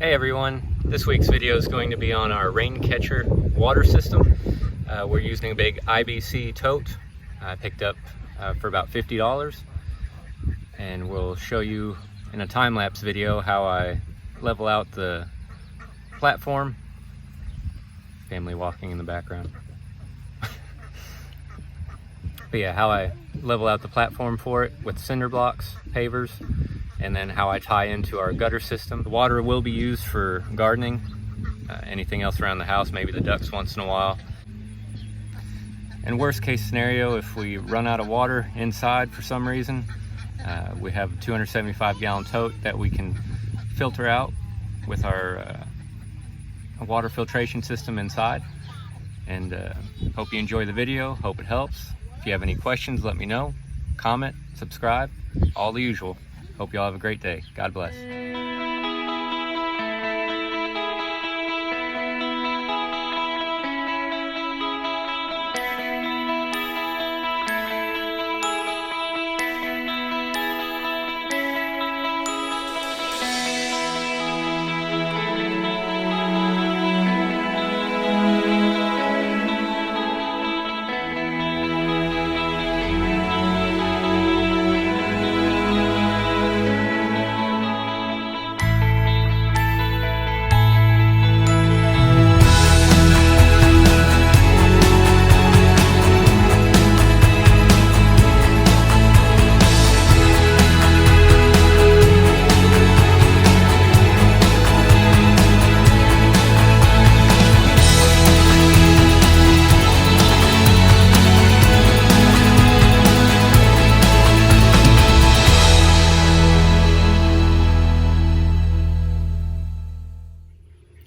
Hey everyone, this week's video is going to be on our rain catcher water system. We're using a big IBC tote I picked up for about $50, and we'll show you in a time-lapse video how I level out the platform. Family walking in the background. But yeah, how I level out the platform for it with cinder blocks, pavers, and then how I tie into our gutter system. The water will be used for gardening, anything else around the house, maybe the ducks once in a while. And worst case scenario, if we run out of water inside for some reason, we have a 275-gallon tote that we can filter out with our water filtration system inside. And hope you enjoy the video, hope it helps. If you have any questions, let me know. Comment, subscribe, all the usual. Hope you all have a great day. God bless.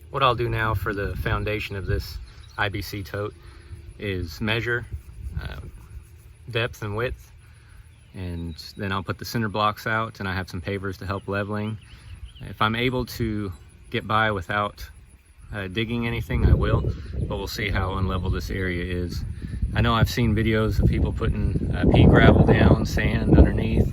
What I'll do now for the foundation of this IBC tote is measure depth and width, and then I'll put the cinder blocks out, and I have some pavers to help leveling. If I'm able to get by without digging anything, I will, but we'll see how unlevel this area is. I know I've seen videos of people putting pea gravel down, sand underneath.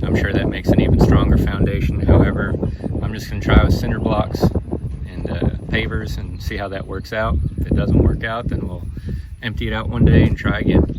I'm sure that makes an even stronger foundation. However, I'm just going to try with cinder blocks and pavers and see how that works out. If it doesn't work out, then we'll empty it out one day and try again.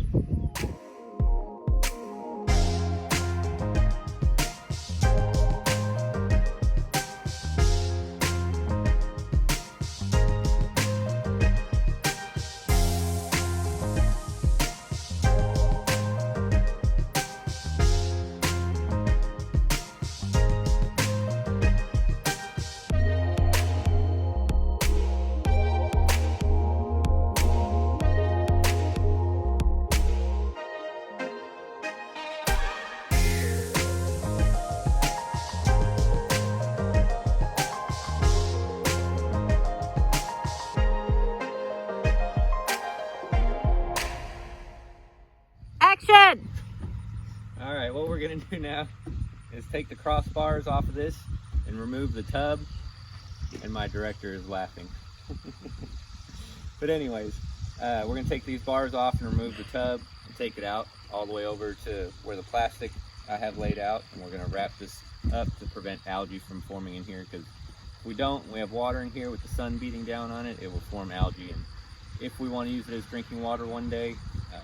Action! All right, what we're gonna do now is take the crossbars off of this and remove the tub, and my director is laughing. But anyways, we're gonna take these bars off and remove the tub and take it out all the way over to where the plastic I have laid out, and we're gonna wrap this up to prevent algae from forming in here, because if we don't, we have water in here with the sun beating down on it, it will form algae. And if we want to use it as drinking water one day,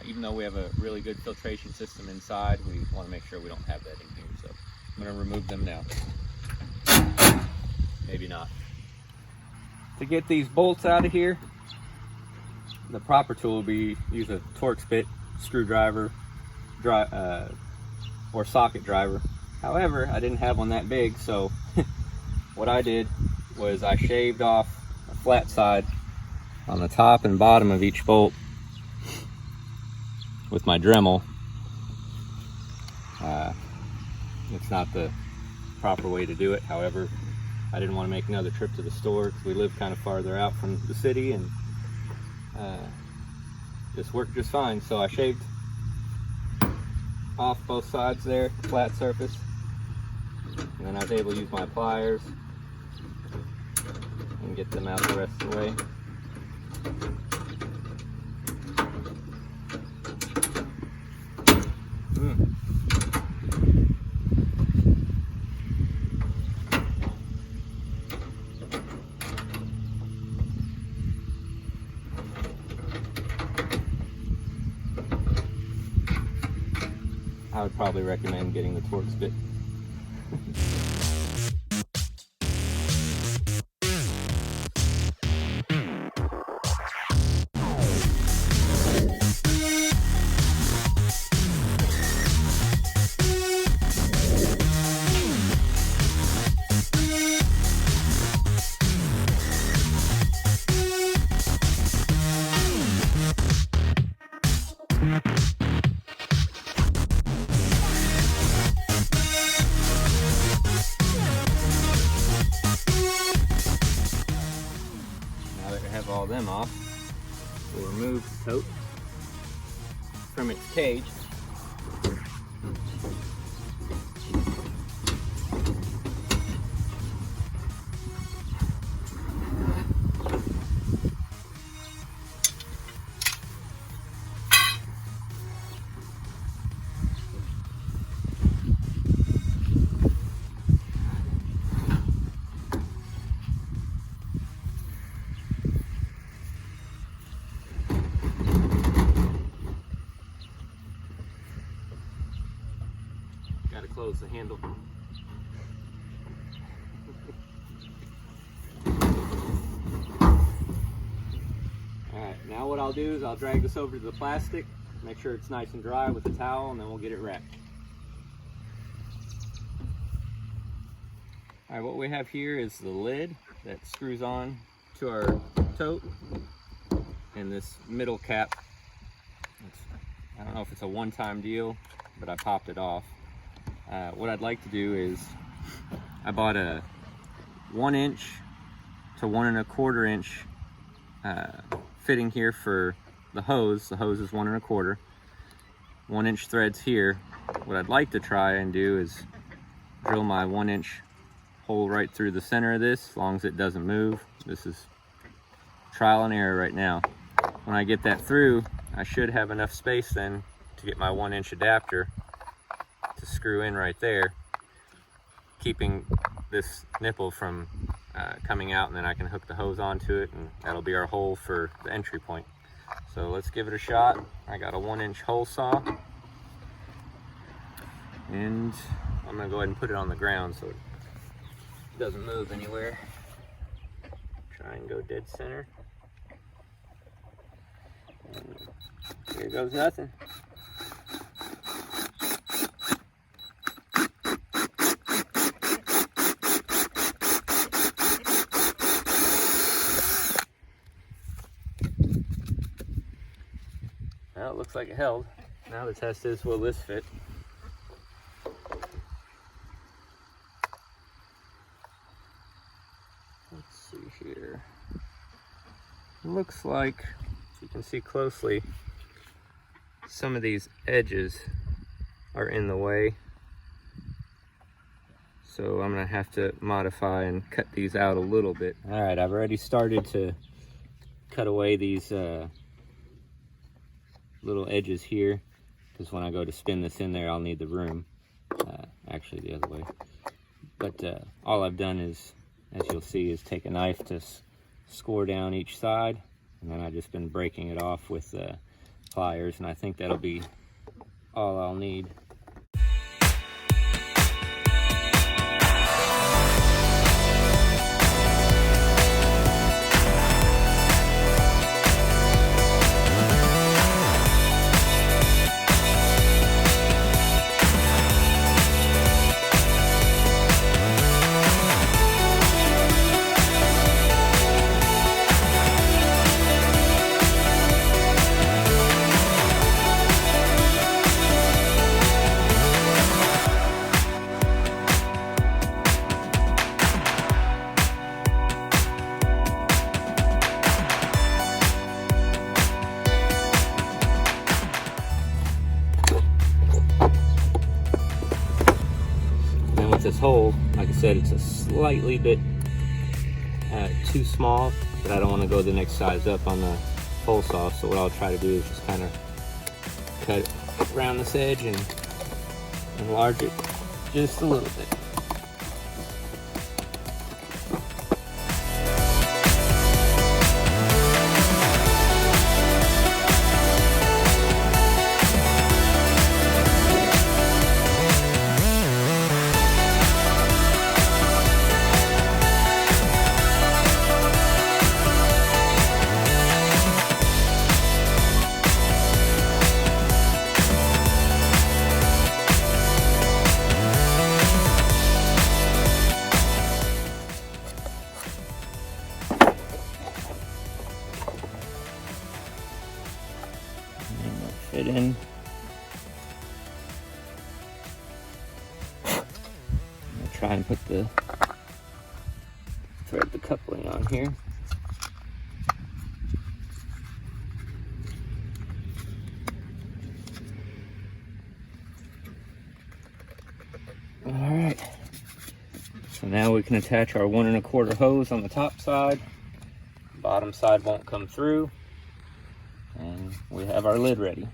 even though we have a really good filtration system inside, we want to make sure we don't have that in here. So I'm going to remove them now. Maybe not. To get these bolts out of here, the proper tool will be use a Torx bit, screwdriver, or socket driver. However, I didn't have one that big, so what I did was I shaved off a flat side on the top and bottom of each bolt with my Dremel. It's not the proper way to do it. However, I didn't want to make another trip to the store because we live kind of farther out from the city, and this worked just fine. So I shaved off both sides there, flat surface, and then I was able to use my pliers and get them out the rest of the way. I would probably recommend getting the Torx bit. All them off, we'll remove the tote from its cage. Gotta close the handle. Alright, now what I'll do is I'll drag this over to the plastic, make sure it's nice and dry with a towel, and then we'll get it wrapped. Alright, what we have here is the lid that screws on to our tote, and this middle cap. I don't know if it's a one-time deal, but I popped it off. What I'd like to do is, I bought a 1 inch to 1 1/4 inch fitting here for the hose. The hose is 1 1/4. 1 inch threads here. What I'd like to try and do is drill my 1 inch hole right through the center of this, as long as it doesn't move. This is trial and error right now. When I get that through, I should have enough space then to get my 1 inch adapter to screw in right there, keeping this nipple from coming out, and then I can hook the hose onto it, and that'll be our hole for the entry point. So let's give it a shot. I got a 1 inch hole saw, and I'm gonna go ahead and put it on the ground so it doesn't move anywhere. Try and go dead center. And here goes nothing. Well, it looks like it held. Now the test is, will this fit? Let's see here. Looks like, as you can see closely, some of these edges are in the way. So I'm gonna have to modify and cut these out a little bit. All right, I've already started to cut away these little edges here, because when I go to spin this in there, I'll need the room. Actually the other way. But all I've done is, as you'll see, is take a knife to score down each side, and then I've just been breaking it off with pliers, and I think that'll be all I'll need. This hole, like I said, it's a slightly bit too small, but I don't want to go the next size up on the hole saw, so what I'll try to do is just kind of cut it around this edge and enlarge it just a little bit. it in. I'm gonna try and put the thread the coupling on here. All right. So now we can attach our 1 1/4 hose on the top side. Bottom side won't come through. And we have our lid ready.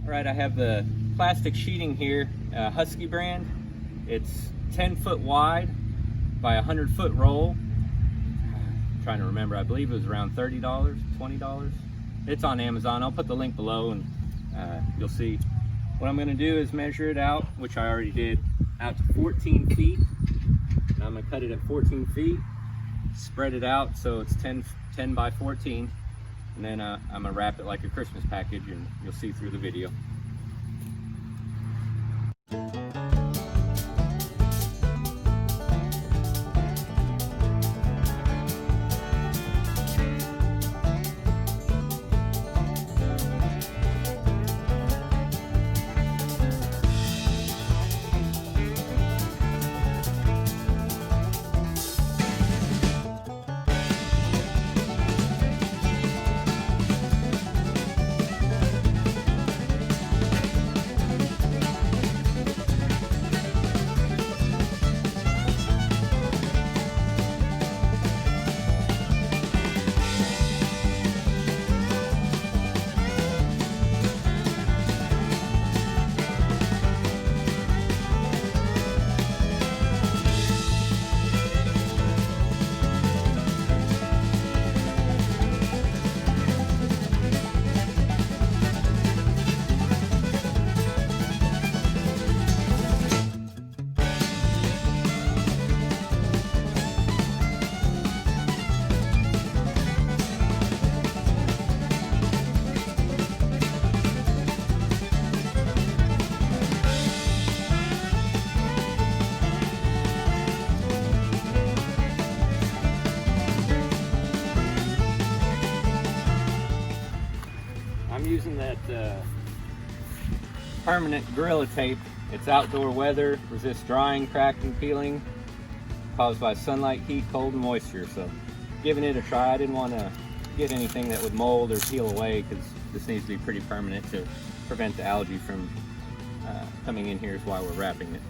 All right, I have the plastic sheeting here, Husky brand. It's 10 foot wide by 100 foot roll. I'm trying to remember, I believe it was around $30, $20. It's on Amazon. I'll put the link below and you'll see. What I'm gonna do is measure it out, which I already did, out to 14 feet. And I'm gonna cut it at 14 feet, spread it out so it's 10 by 14. And then I'm gonna wrap it like a Christmas package and you'll see through the video. I'm using that permanent Gorilla Tape. It's outdoor weather, resists drying, cracking, peeling, caused by sunlight, heat, cold, and moisture. So giving it a try. I didn't want to get anything that would mold or peel away because this needs to be pretty permanent to prevent the algae from coming in here is why we're wrapping it.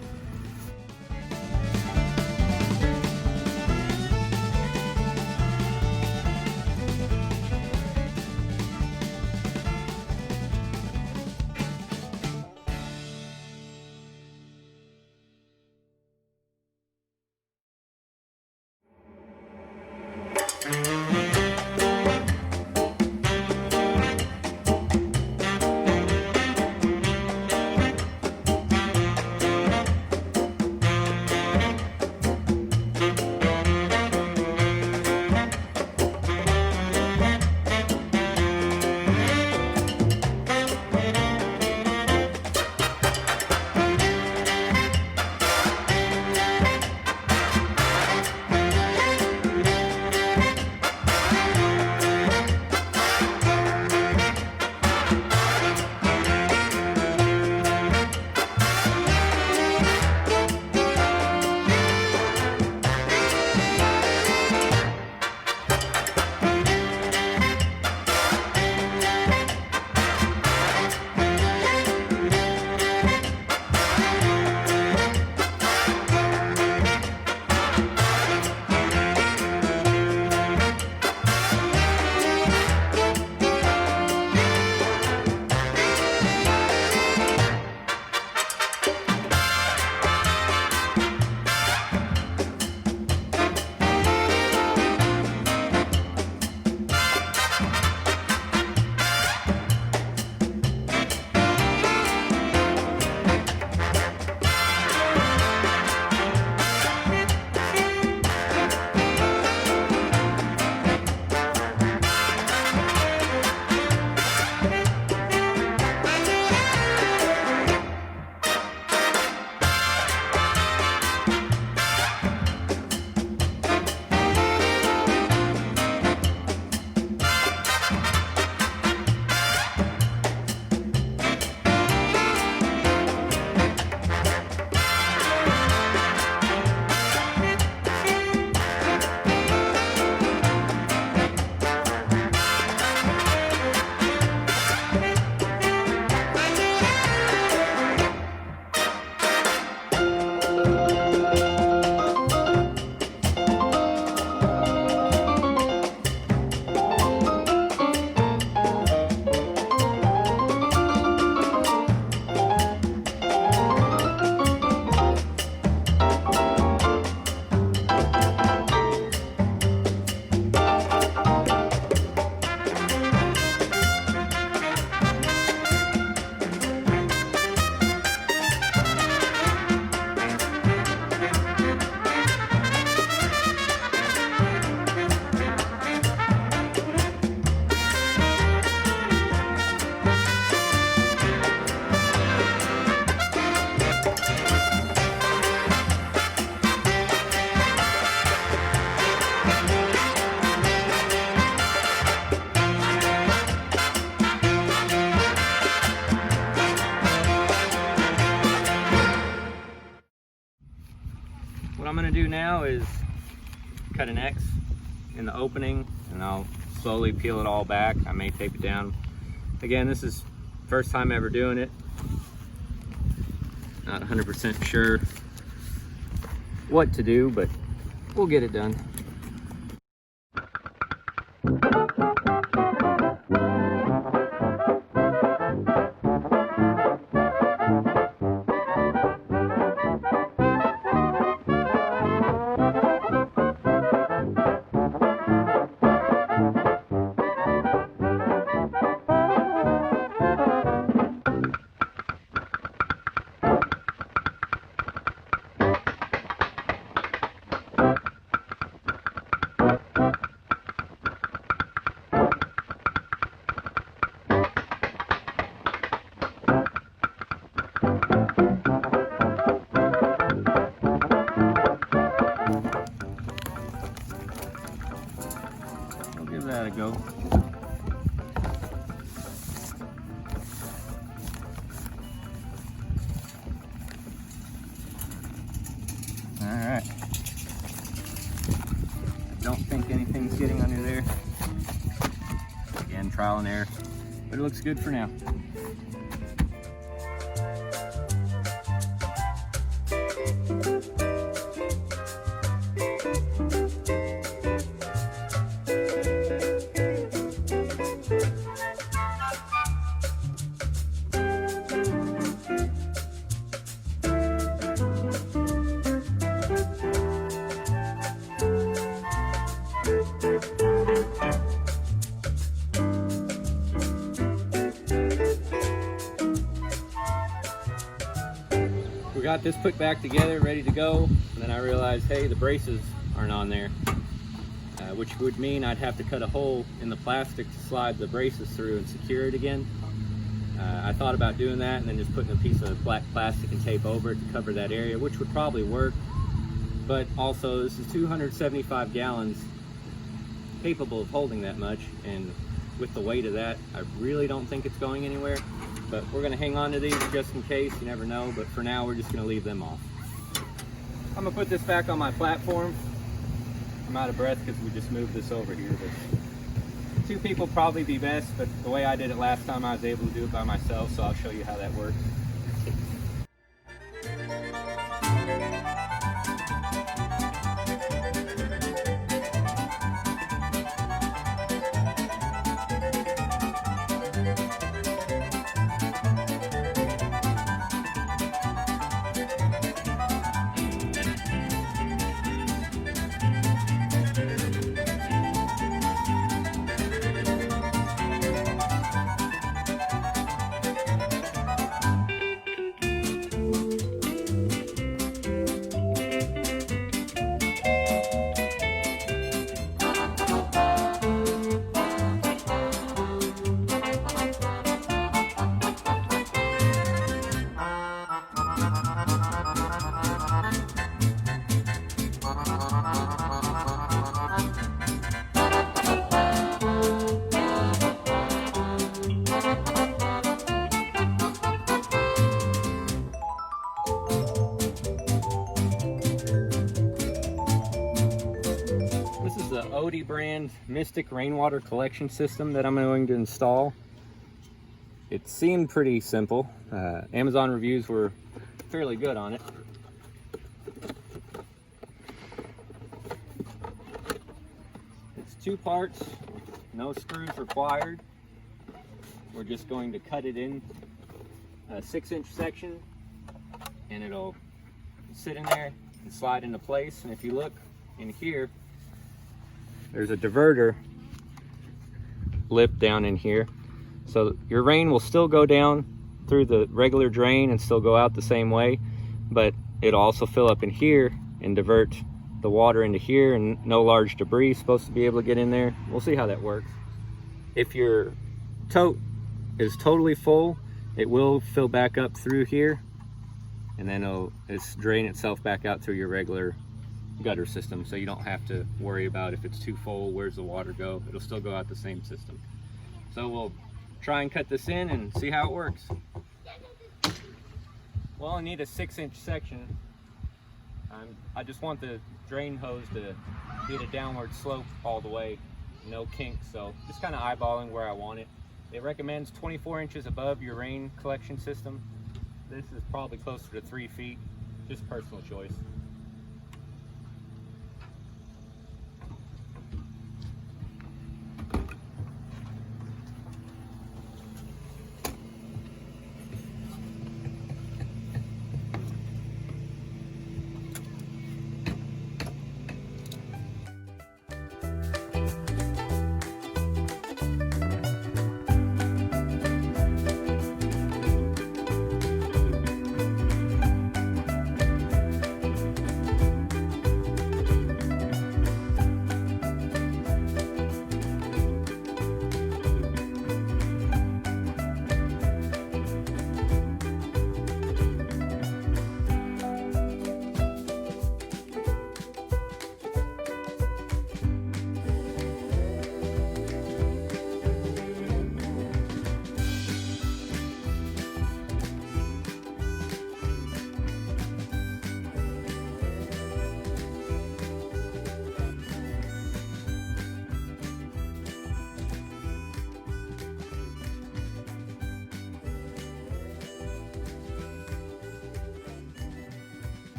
What I'm gonna do now is cut an X in the opening, and I'll slowly peel it all back. I may tape it down. Again, this is first time ever doing it. Not 100% sure what to do, but we'll get it done. Give that a go. All right. Don't think anything's getting under there. Again, trial and error, but it looks good for now. We got this put back together, ready to go, and then I realized, hey, the braces aren't on there, which would mean I'd have to cut a hole in the plastic to slide the braces through and secure it again. I thought about doing that and then just putting a piece of black plastic and tape over it to cover that area, which would probably work, but also this is 275 gallons, capable of holding that much, and with the weight of that, I really don't think it's going anywhere. But we're gonna hang on to these just in case, you never know, but for now we're just gonna leave them off. I'm gonna put this back on my platform. I'm out of breath because we just moved this over here, but 2 people probably be best, but the way I did it last time I was able to do it by myself, so I'll show you how that works. The Oatey brand Mystic Rainwater collection system that I'm going to install. It seemed pretty simple. Amazon reviews were fairly good on it. It's 2 parts, no screws required. We're just going to cut it in a 6-inch section, and it'll sit in there and slide into place. And if you look in here, there's a diverter lip down in here. So your rain will still go down through the regular drain and still go out the same way, but it'll also fill up in here and divert the water into here, and no large debris is supposed to be able to get in there. We'll see how that works. If your tote is totally full, it will fill back up through here, and then it'll drain itself back out through your regular gutter system, so you don't have to worry about if it's too full, where's the water go. It'll still go out the same system. So we'll try and cut this in and see how it works. Well, I need a 6-inch section. I just want the drain hose to get a downward slope all the way, no kinks, so just kind of eyeballing where I want it. It recommends 24 inches above your rain collection system. This is probably closer to 3 feet, just personal choice.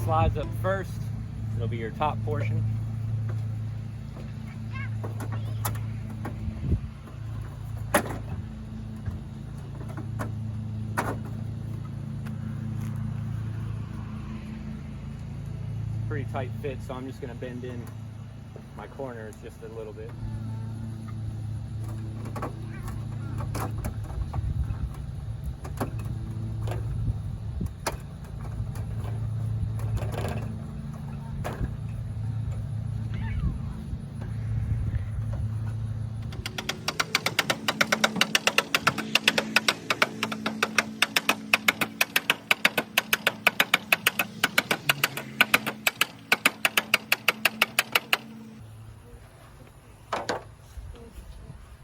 Slides up first. It'll be your top portion. Pretty tight fit, so I'm just going to bend in my corners just a little bit.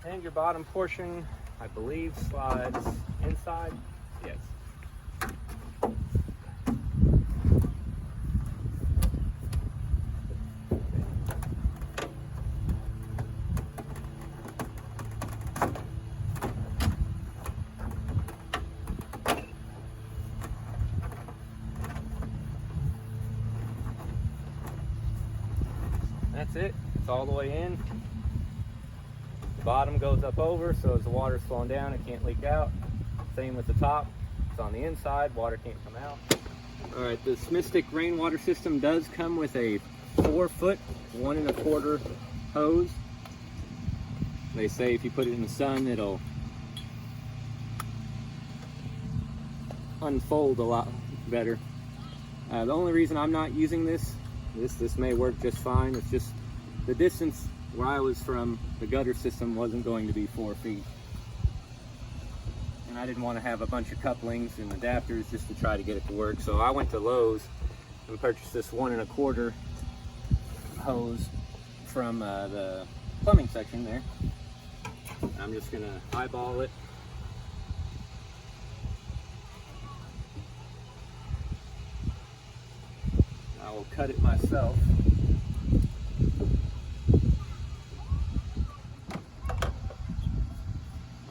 And your bottom portion, I believe, slides inside. Yes. That's it. It's all the way in. The bottom goes up over, so as the water's flowing down, it can't leak out. Same with the top. It's on the inside, water can't come out. All right, the Homesteading rainwater system does come with a 4-foot, 1 1/4 hose. They say if you put it in the sun, it'll unfold a lot better. The only reason I'm not using this may work just fine. It's just the distance where I was from, the gutter system wasn't going to be 4 feet. And I didn't want to have a bunch of couplings and adapters just to try to get it to work. So I went to Lowe's and purchased this 1 1/4 hose from the plumbing section there. I'm just gonna eyeball it. I will cut it myself.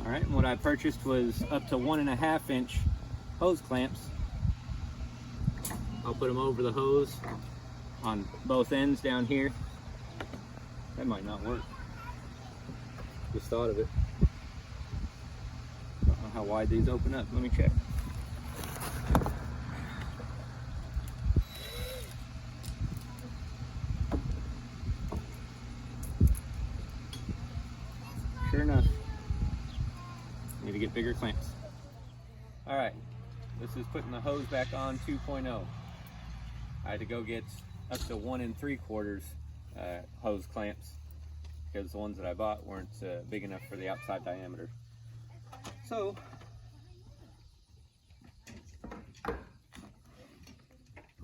Alright, and what I purchased was up to 1 1/2 inch hose clamps. I'll put them over the hose on both ends down here. That might not work. Just thought of it. Don't know how wide these open up. Let me check. Sure enough, need to get bigger clamps. All right, this is putting the hose back on 2.0. I had to go get up to 1 3/4 hose clamps because the ones that I bought weren't big enough for the outside diameter. So put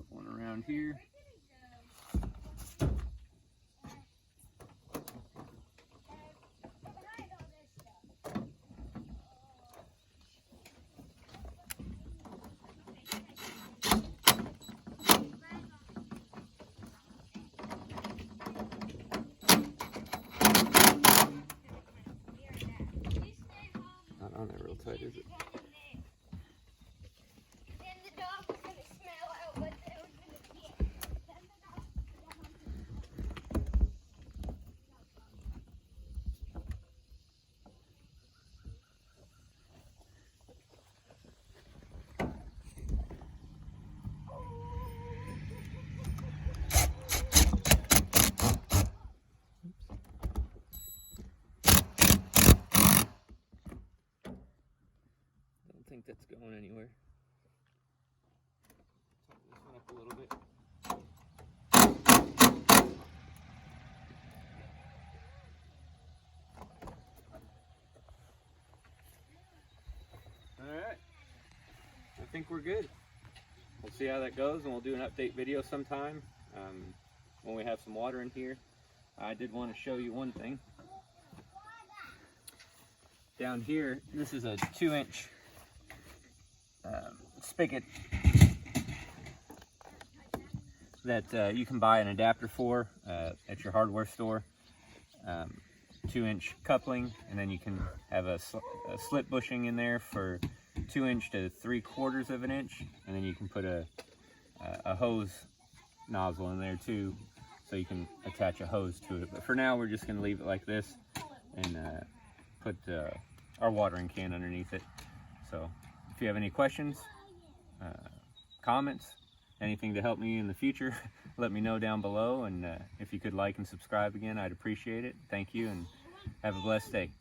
one around here. Not on there real tight, is it? I think that's going anywhere. Tighten this one up a little bit. Alright, I think we're good. We'll see how that goes, and we'll do an update video sometime when we have some water in here. I did want to show you one thing. Down here, this is a 2-inch spigot that you can buy an adapter for at your hardware store. 2-inch coupling, and then you can have a slit bushing in there for 2-inch to 3/4 of an inch, and then you can put a hose nozzle in there too, so you can attach a hose to it. But for now, we're just going to leave it like this and put our watering can underneath it. So if you have any questions, comments, anything to help me in the future, let me know down below. And if you could like and subscribe again, I'd appreciate it. Thank you, and have a blessed day.